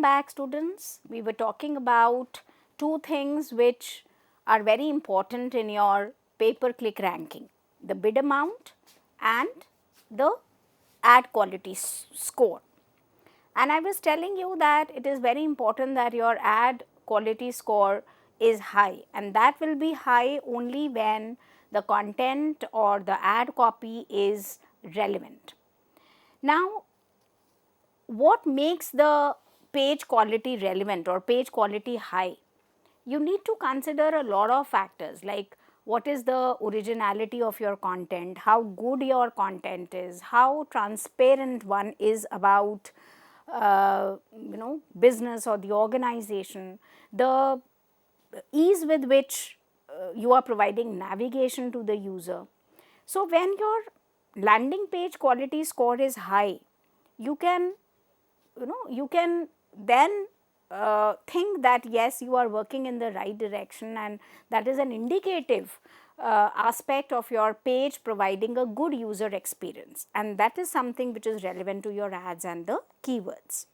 back, students. We were talking about two things which are very important in your pay-per-click ranking, the bid amount and the ad quality score. And I was telling you that it is very important that your ad quality score is high, and that will be high only when the content or the ad copy is relevant. Now, what makes the page quality relevant or page quality high? You need to consider a lot of factors like what is the originality of your content, how good your content is, how transparent one is about business or the organization, the ease with which you are providing navigation to the user. So, when your landing page quality score is high, you can then think that yes, you are working in the right direction, and that is an indicative aspect of your page providing a good user experience, and that is something which is relevant to your ads and the keywords.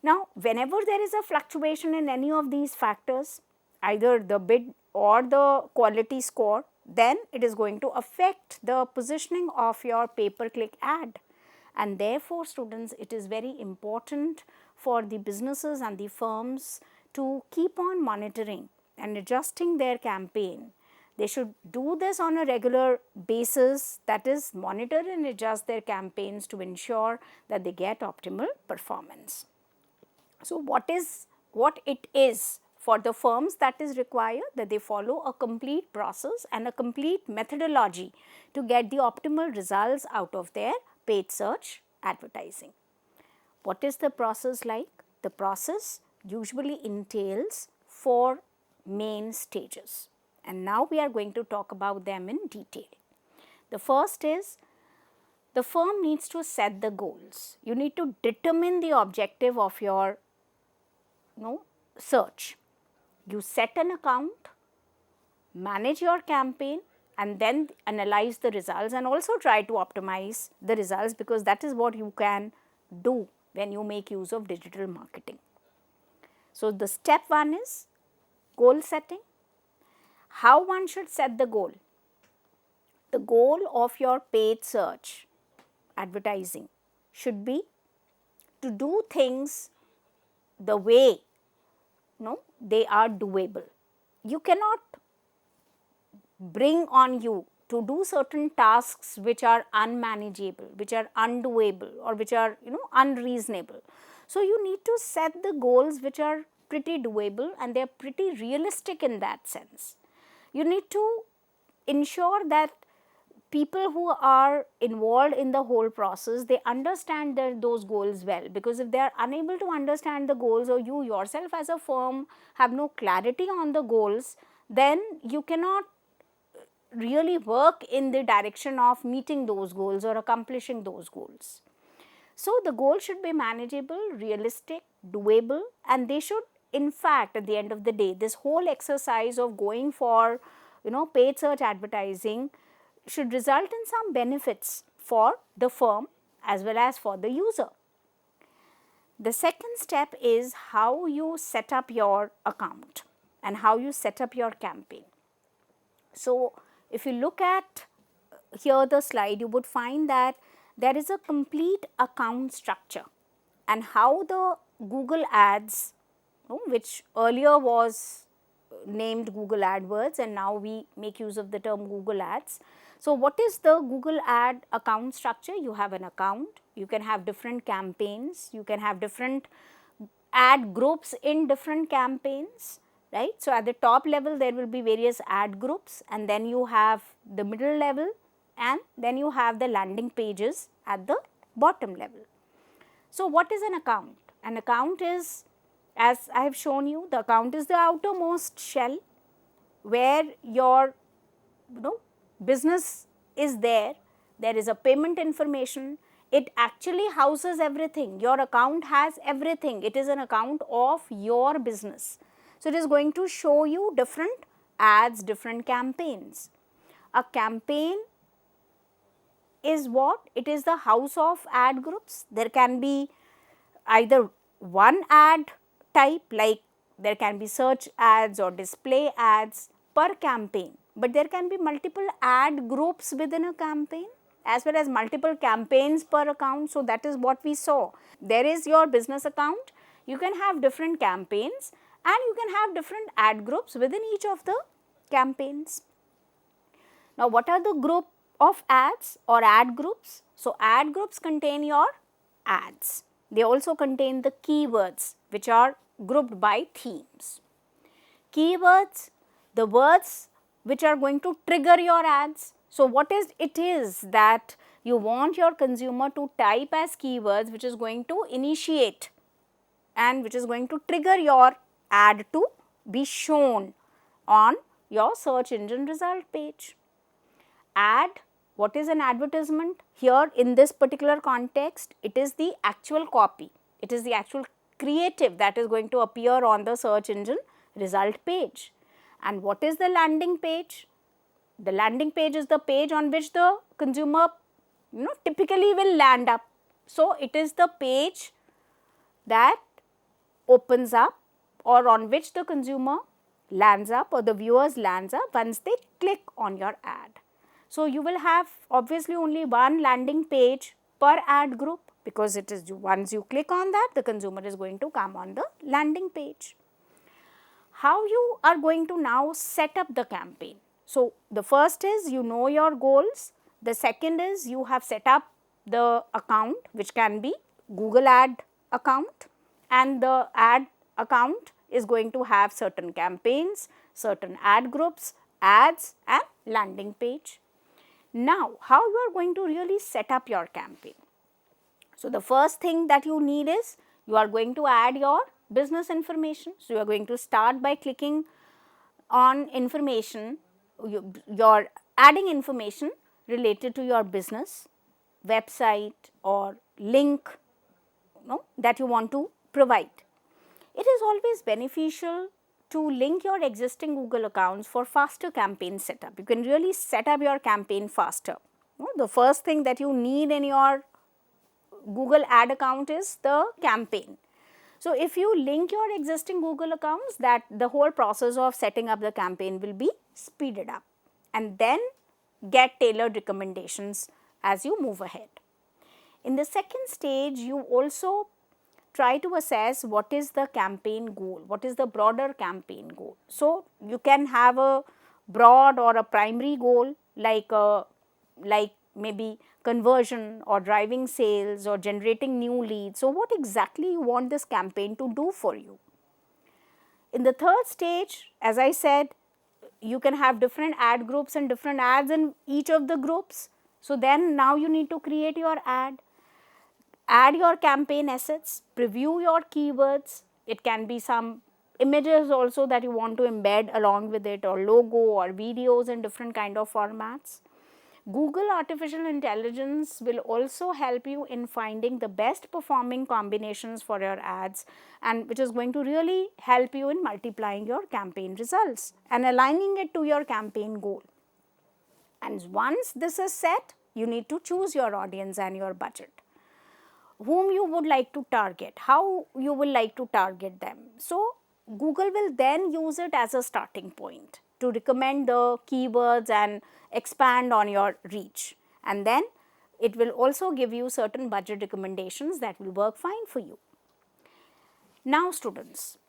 Now, whenever there is a fluctuation in any of these factors, either the bid or the quality score, then it is going to affect the positioning of your pay-per-click ad. And therefore, students, it is very important for the businesses and the firms to keep on monitoring and adjusting their campaign. They should do this on a regular basis, that is, monitor and adjust their campaigns to ensure that they get optimal performance. So, what it is for the firms that is required, that they follow a complete process and a complete methodology to get the optimal results out of their paid search advertising. What is the process like? The process usually entails 4 main stages, and now we are going to talk about them in detail. The first is, the firm needs to set the goals. You need to determine the objective of your search. You set an account, manage your campaign, and then analyze the results and also try to optimize the results, because that is what you can do when you make use of digital marketing. So, the step 1 is goal setting. How one should set the goal? The goal of your paid search advertising should be to do things the way they are doable. You cannot bring on you to do certain tasks which are unmanageable, which are undoable, or which are unreasonable. So, you need to set the goals which are pretty doable and they are pretty realistic in that sense. You need to ensure that people who are involved in the whole process, they understand those goals well, because if they are unable to understand the goals, or you yourself as a firm have no clarity on the goals, then you cannot really work in the direction of meeting those goals or accomplishing those goals. So, the goal should be manageable, realistic, doable, and they should, in fact, at the end of the day, this whole exercise of going for paid search advertising should result in some benefits for the firm as well as for the user. The second step is how you set up your account and how you set up your campaign. So, if you look at here the slide, you would find that there is a complete account structure, and how the Google Ads, which earlier was named Google AdWords and now we make use of the term Google Ads. So, what is the Google Ad account structure? You have an account, you can have different campaigns, you can have different ad groups in different campaigns, right. So, at the top level there will be various ad groups, and then you have the middle level, and then you have the landing pages at the bottom level. So, what is an account? An account is, as I have shown you, the account is the outermost shell where your business is there. There is a payment information. It actually houses everything. Your account has everything. It is an account of your business. So, it is going to show you different ads, different campaigns. A campaign is what? It is the house of ad groups. There can be either one ad type, like there can be search ads or display ads per campaign, but there can be multiple ad groups within a campaign as well as multiple campaigns per account. So, that is what we saw. There is your business account, you can have different campaigns and you can have different ad groups within each of the campaigns. Now, what are the group of ads or ad groups? So, ad groups contain your ads. They also contain the keywords which are grouped by themes. Keywords, the words which are going to trigger your ads. So, what is it is that you want your consumer to type as keywords which is going to initiate and which is going to trigger your ad to be shown on your search engine result page. Ad, what is an advertisement? Here in this particular context, it is the actual copy, it is the actual creative that is going to appear on the search engine result page. And what is the landing page? The landing page is the page on which the consumer typically will land up. So, it is the page that opens up or on which the consumer lands up or the viewers lands up once they click on your ad. So, you will have obviously only one landing page per ad group, because it is once you click on that, the consumer is going to come on the landing page. How you are going to now set up the campaign? So, the first is you know your goals, the second is you have set up the account which can be Google ad account, and the ad account is going to have certain campaigns, certain ad groups, ads and landing page. Now, how you are going to really set up your campaign? So, the first thing that you need is you are going to add your business information. So, you are going to start by clicking on information, you are adding information related to your business, website or link that you want to provide. It is always beneficial to link your existing Google accounts for faster campaign setup. You can really set up your campaign faster. The first thing that you need in your Google ad account is the campaign. So, if you link your existing Google accounts, that the whole process of setting up the campaign will be speeded up, and then get tailored recommendations as you move ahead. In the second stage, you also try to assess what is the campaign goal, what is the broader campaign goal. So, you can have a broad or a primary goal like maybe conversion or driving sales or generating new leads. So, what exactly you want this campaign to do for you? In the third stage, as I said, you can have different ad groups and different ads in each of the groups. So, then now you need to create your ad, add your campaign assets, preview your keywords. It can be some images also that you want to embed along with it, or logo or videos in different kind of formats. Google Artificial Intelligence will also help you in finding the best performing combinations for your ads, and which is going to really help you in multiplying your campaign results and aligning it to your campaign goal. And once this is set, you need to choose your audience and your budget, whom you would like to target, how you will like to target them. So, Google will then use it as a starting point to recommend the keywords and expand on your reach, and then it will also give you certain budget recommendations that will work fine for you. Now, students,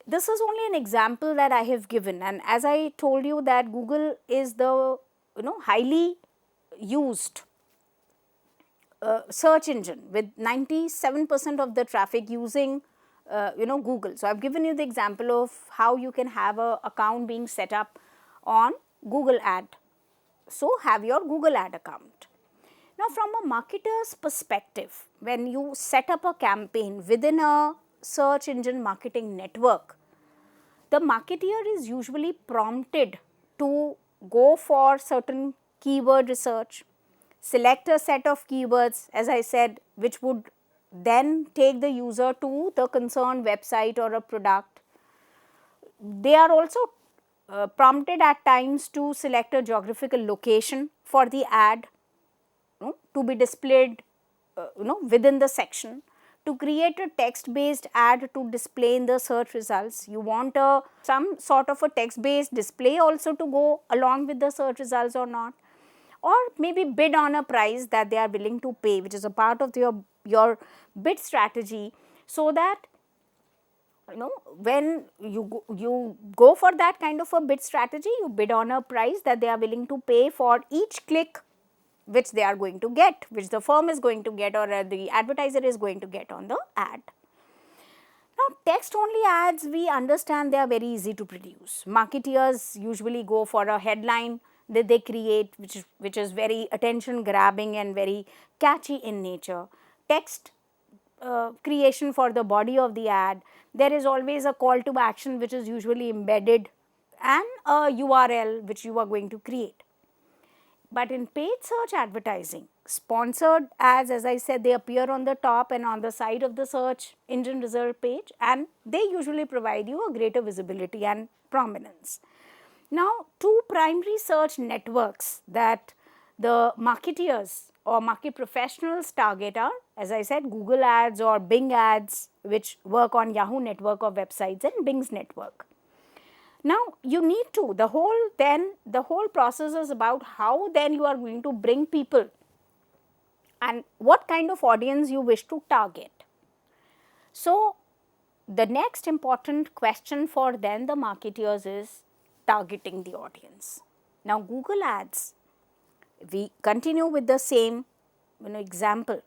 this is only an example that I have given, and as I told you that Google is the highly used search engine with 97% of the traffic using Google. So, I have given you the example of how you can have a account being set up on Google ad. So, have your Google ad account. Now, from a marketer's perspective, when you set up a campaign within a search engine marketing network, the marketer is usually prompted to go for certain keyword research, select a set of keywords, as I said, which would then take the user to the concerned website or a product. They are also prompted at times to select a geographical location for the ad to be displayed within the section. to create a text based ad to display in the search results. You want some sort of a text based display also to go along with the search results or not, or maybe bid on a price that they are willing to pay, which is a part of your bid strategy, so that when you go for that kind of a bid strategy, you bid on a price that they are willing to pay for each click which they are going to get, which the firm is going to get, or the advertiser is going to get on the ad. Now, text only ads, we understand they are very easy to produce. Marketeers usually go for a headline that they create, which is very attention grabbing and very catchy in nature. Text creation for the body of the ad, there is always a call to action which is usually embedded, and a URL which you are going to create. But in paid search advertising, sponsored ads, as I said, they appear on the top and on the side of the search engine result page, and they usually provide you a greater visibility and prominence. Now, two primary search networks that the marketeers or market professionals target are, as I said, Google ads or Bing ads, which work on Yahoo network of websites, and Bing's network. Now, you need to, the whole process is about how then you are going to bring people and what kind of audience you wish to target. So, the next important question for then the marketeers is targeting the audience. Now, Google ads, we continue with the same example.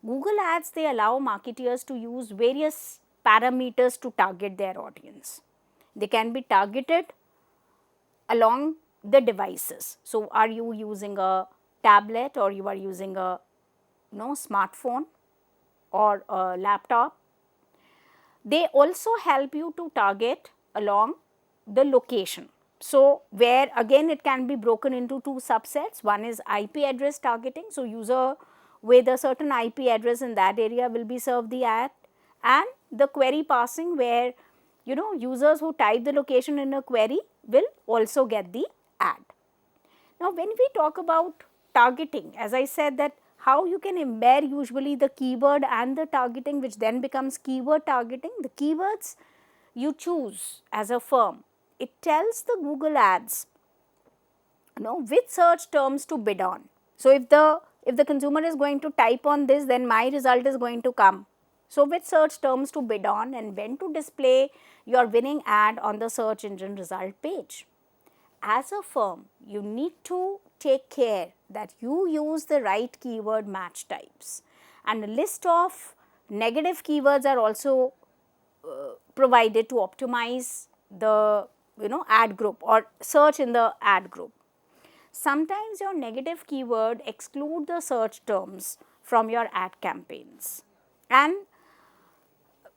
Google ads, they allow marketeers to use various parameters to target their audience. They can be targeted along the devices. So, are you using a tablet, or you are using a smartphone or a laptop? They also help you to target along the location. So, where again it can be broken into two subsets. One is IP address targeting. So, user with a certain IP address in that area will be served the ad, and the query passing, where users who type the location in a query will also get the ad. Now, when we talk about targeting, as I said, that how you can embed usually the keyword and the targeting, which then becomes keyword targeting. The keywords you choose as a firm, it tells the Google ads which search terms to bid on. So, if the consumer is going to type on this, then my result is going to come. So, which search terms to bid on and when to display your winning ad on the search engine result page. As a firm, you need to take care that you use the right keyword match types, and a list of negative keywords are also provided to optimize the ad group or search in the ad group. Sometimes your negative keyword exclude the search terms from your ad campaigns, and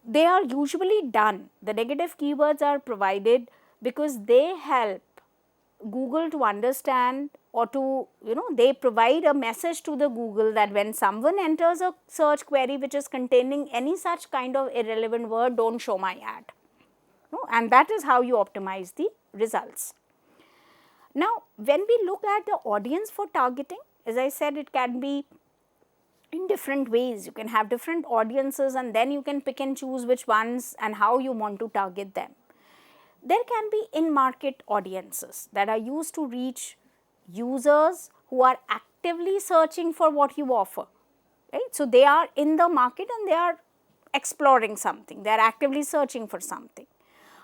they are usually done. The negative keywords are provided because they help Google to understand, or to they provide a message to the Google that when someone enters a search query which is containing any such kind of irrelevant word, don't show my ad. And that is how you optimize the results. Now, when we look at the audience for targeting, as I said, it can be in different ways. You can have different audiences, and then you can pick and choose which ones and how you want to target them. There can be in-market audiences that are used to reach users who are actively searching for what you offer, right? So, they are in the market and they are exploring something, they are actively searching for something.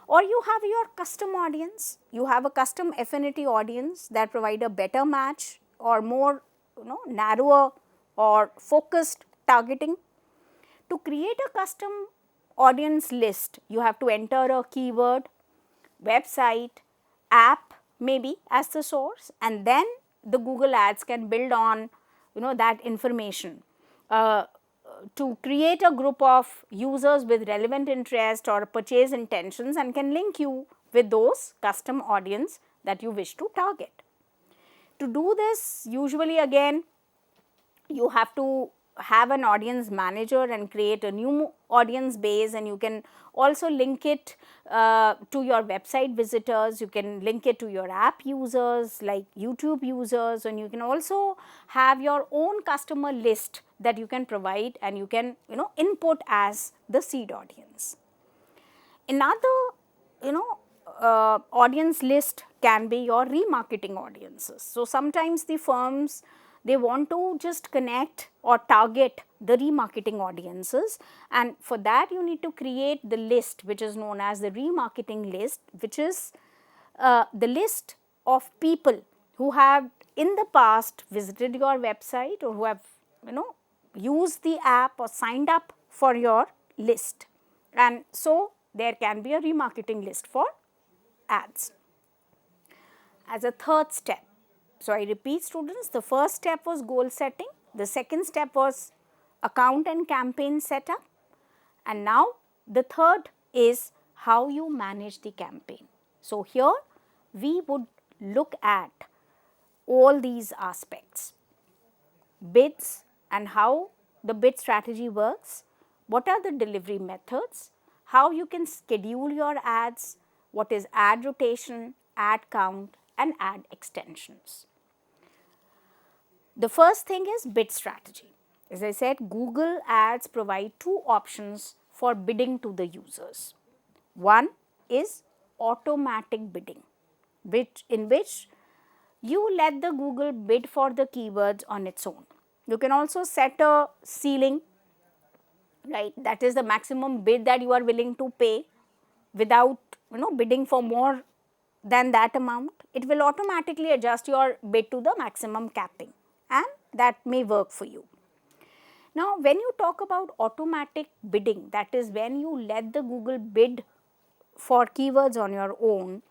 Or you have your custom audience, you have a custom affinity audience that provide a better match or more narrower or focused targeting. To create a custom audience list, you have to enter a keyword, website, app maybe as the source, and then the Google ads can build on that information to create a group of users with relevant interest or purchase intentions, and can link you with those custom audience that you wish to target. To do this, usually again you have to have an audience manager and create a new audience base, and you can also link it to your website visitors, you can link it to your app users like YouTube users, and you can also have your own customer list that you can provide and you can input as the seed audience. Another audience list can be your remarketing audiences. So, sometimes the firms, they want to just connect or target the remarketing audiences, and for that you need to create the list which is known as the remarketing list, which is the list of people who have in the past visited your website or who have used the app or signed up for your list, and so there can be a remarketing list for ads. As a third step, so I repeat students, the first step was goal setting, the second step was account and campaign setup, and now the third is how you manage the campaign. So, here we would look at all these aspects: bids and how the bid strategy works, what are the delivery methods, how you can schedule your ads, what is ad rotation, ad count and ad extensions. The first thing is bid strategy. As I said, Google Ads provide two options for bidding to the users. One is automatic bidding, in which you let the Google bid for the keywords on its own. You can also set a ceiling, right, that is the maximum bid that you are willing to pay without bidding for more than that amount. It will automatically adjust your bid to the maximum capping, and that may work for you. Now, when you talk about automatic bidding, that is when you let the Google bid for keywords on your own,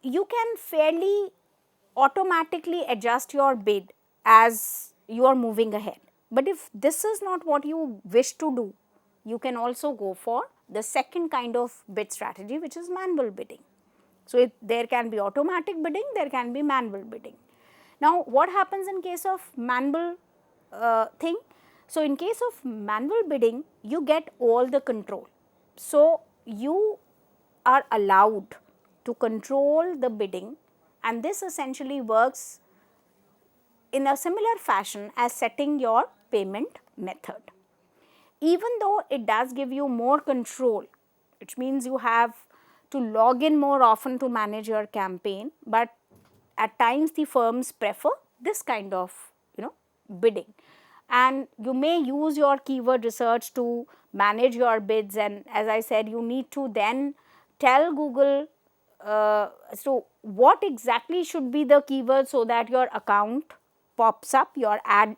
you can fairly automatically adjust your bid as you are moving ahead. But if this is not what you wish to do, you can also go for the second kind of bid strategy, which is manual bidding. So, there can be automatic bidding, there can be manual bidding. Now, what happens in case of manual thing? So, in case of manual bidding, you get all the control. So, you are allowed to control the bidding, and this essentially works in a similar fashion as setting your payment method. Even though it does give you more control, which means you have to log in more often to manage your campaign, but at times the firms prefer this kind of bidding, and you may use your keyword research to manage your bids, and as I said, you need to then tell Google so what exactly should be the keyword so that your account pops up, your ad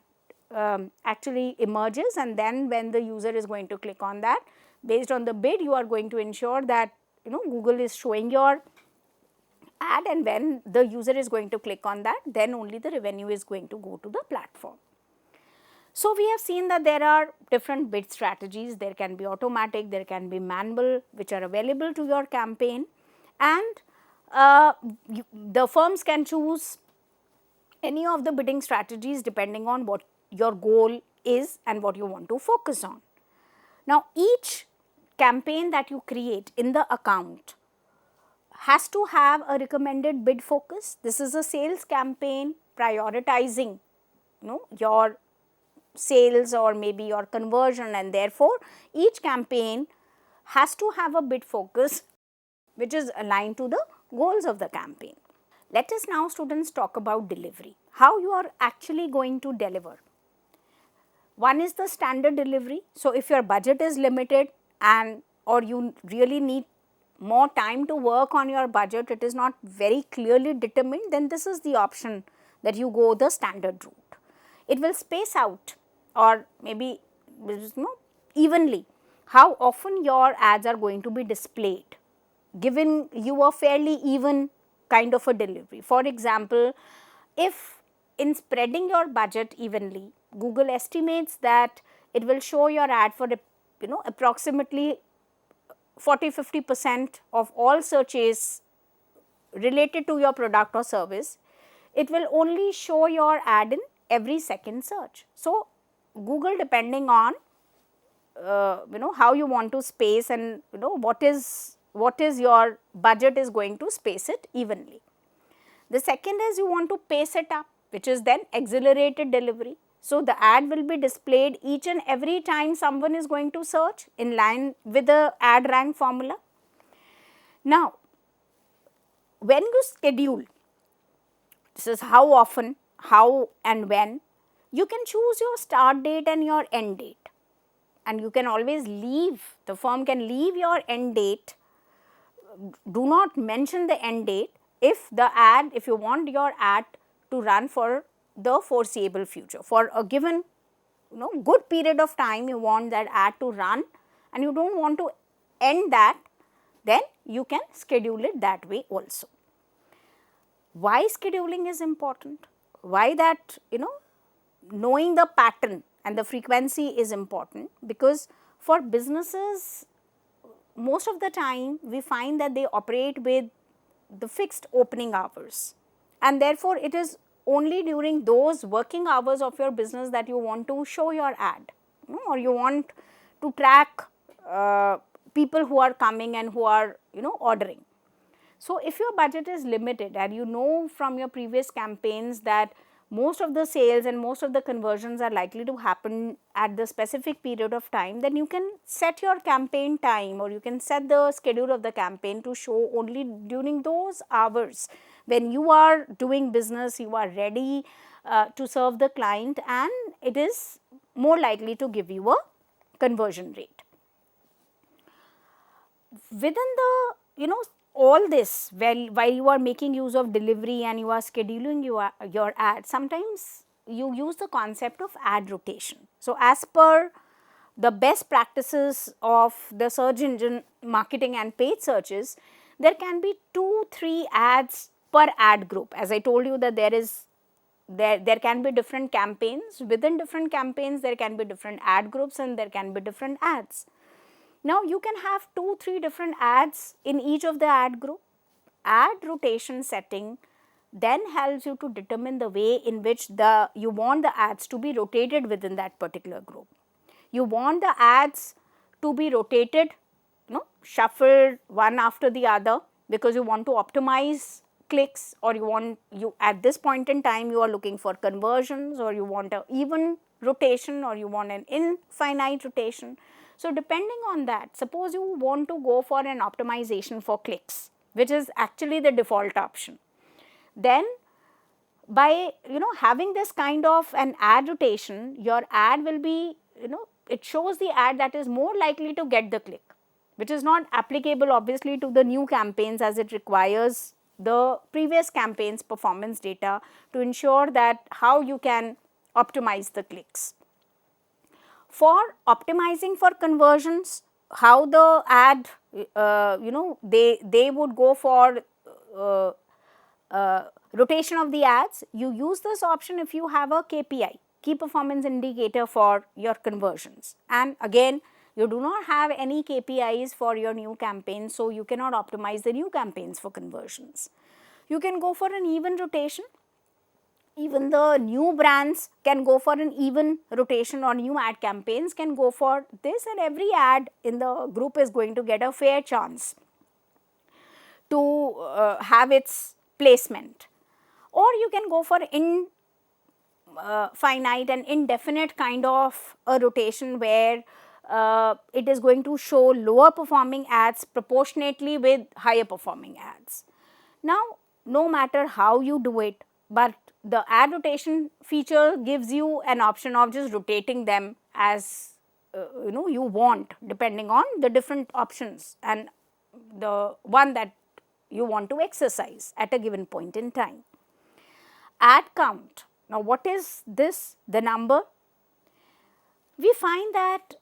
actually emerges, and then when the user is going to click on that, based on the bid, you are going to ensure that Google is showing your ad, and when the user is going to click on that, then only the revenue is going to go to the platform. So, we have seen that there are different bid strategies. There can be automatic, there can be manual, which are available to your campaign, and the firms can choose any of the bidding strategies depending on what your goal is and what you want to focus on. Now, each campaign that you create in the account has to have a recommended bid focus. This is a sales campaign prioritizing your sales or maybe your conversion, and therefore, each campaign has to have a bid focus which is aligned to the goals of the campaign. Let us now, students, talk about delivery, how you are actually going to deliver. One is the standard delivery. So, if your budget is limited and or you really need more time to work on your budget, it is not very clearly determined, then this is the option that you go the standard route. It will space out or maybe evenly how often your ads are going to be displayed, giving you a fairly even kind of a delivery. For example, if in spreading your budget evenly, Google estimates that it will show your ad for approximately 40-50% of all searches related to your product or service, it will only show your ad in every second search. So, Google, depending on how you want to space and what is your budget, is going to space it evenly. The second is you want to pace it up, which is then accelerated delivery. So, the ad will be displayed each and every time someone is going to search in line with the ad rank formula. Now, when you schedule, this is how often, how and when, you can choose your start date and your end date, and you can always leave, the firm can leave your end date, do not mention the end date if you want your ad to run for the foreseeable future, for a given good period of time you want that ad to run and you do not want to end that, then you can schedule it that way also. Why scheduling is important? Why that knowing the pattern and the frequency is important? Because for businesses, most of the time we find that they operate with the fixed opening hours, and therefore it is only during those working hours of your business that you want to show your ad, or you want to track people who are coming and who are ordering. So, if your budget is limited and you know from your previous campaigns that most of the sales and most of the conversions are likely to happen at the specific period of time, then you can set your campaign time, or you can set the schedule of the campaign to show only during those hours when you are doing business, you are ready to serve the client, and it is more likely to give you a conversion rate. Within the all this, while you are making use of delivery and you are scheduling your ad, sometimes you use the concept of ad rotation. So, as per the best practices of the search engine marketing and paid searches, there can be 2-3 ads per ad group. As I told you that there can be different campaigns, within different campaigns there can be different ad groups and there can be different ads. Now, you can have 2-3 different ads in each of the ad group. Ad rotation setting then helps you to determine the way in which you want the ads to be rotated within that particular group. You want the ads to be rotated, shuffled one after the other, because you want to optimize clicks, or you at this point in time you are looking for conversions, or you want an even rotation, or you want an infinite rotation. So, depending on that, suppose you want to go for an optimization for clicks, which is actually the default option, then by having this kind of an ad rotation, your ad will be it shows the ad that is more likely to get the click, which is not applicable obviously to the new campaigns, as it requires the previous campaigns performance data to ensure that how you can optimize the clicks. For optimizing for conversions, how the ad they would go for rotation of the ads, you use this option if you have a KPI, key performance indicator, for your conversions, and again you do not have any KPIs for your new campaign, so you cannot optimize the new campaigns for conversions. You can go for an even rotation. Even the new brands can go for an even rotation, or new ad campaigns can go for this, and every ad in the group is going to get a fair chance to have its placement. Or you can go for finite and indefinite kind of a rotation, where it is going to show lower performing ads proportionately with higher performing ads. Now, no matter how you do it, but the ad rotation feature gives you an option of just rotating them as you want, depending on the different options and the one that you want to exercise at a given point in time. Ad count. Now, what is this? The number. We find that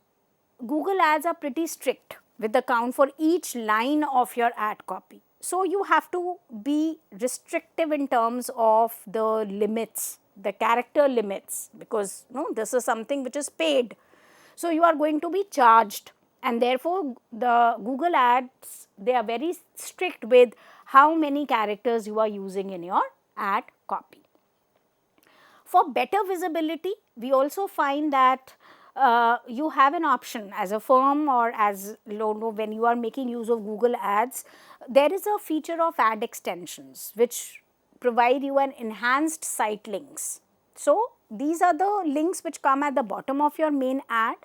Google ads are pretty strict with the count for each line of your ad copy. So, you have to be restrictive in terms of the limits, the character limits, because this is something which is paid. So, you are going to be charged, and therefore, the Google ads, they are very strict with how many characters you are using in your ad copy. For better visibility, we also find that you have an option as a firm or as when you are making use of Google Ads, there is a feature of ad extensions which provide you an enhanced site links. So, these are the links which come at the bottom of your main ad.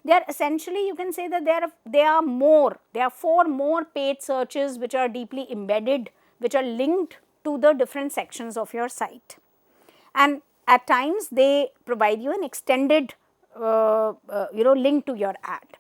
They are essentially, you can say that there are 4 more paid searches which are deeply embedded, which are linked to the different sections of your site. And at times they provide you an extended link to your ad.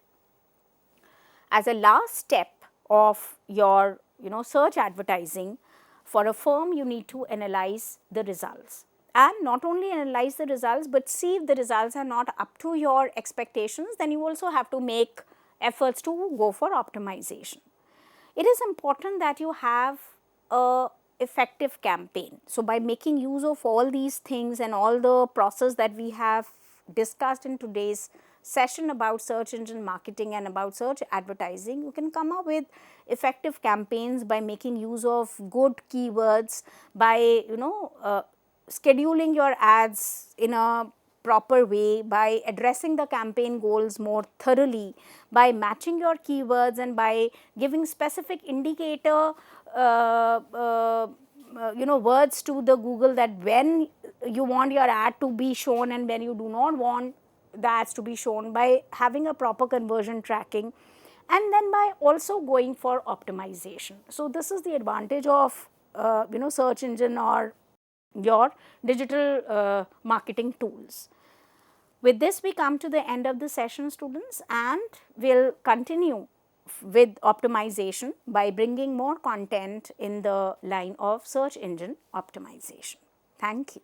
As a last step of your search advertising, for a firm you need to analyze the results, and not only analyze the results, but see if the results are not up to your expectations, then you also have to make efforts to go for optimization. It is important that you have a effective campaign. So, by making use of all these things and all the process that we have discussed in today's session about search engine marketing and about search advertising, you can come up with effective campaigns by making use of good keywords, by scheduling your ads in a proper way, by addressing the campaign goals more thoroughly, by matching your keywords, and by giving specific indicator words to the Google, that when you want your ad to be shown and when you do not want the ads to be shown, by having a proper conversion tracking, and then by also going for optimization. So, this is the advantage of search engine or your digital marketing tools. With this, we come to the end of the session, students, and we'll continue with optimization by bringing more content in the line of search engine optimization. Thank you.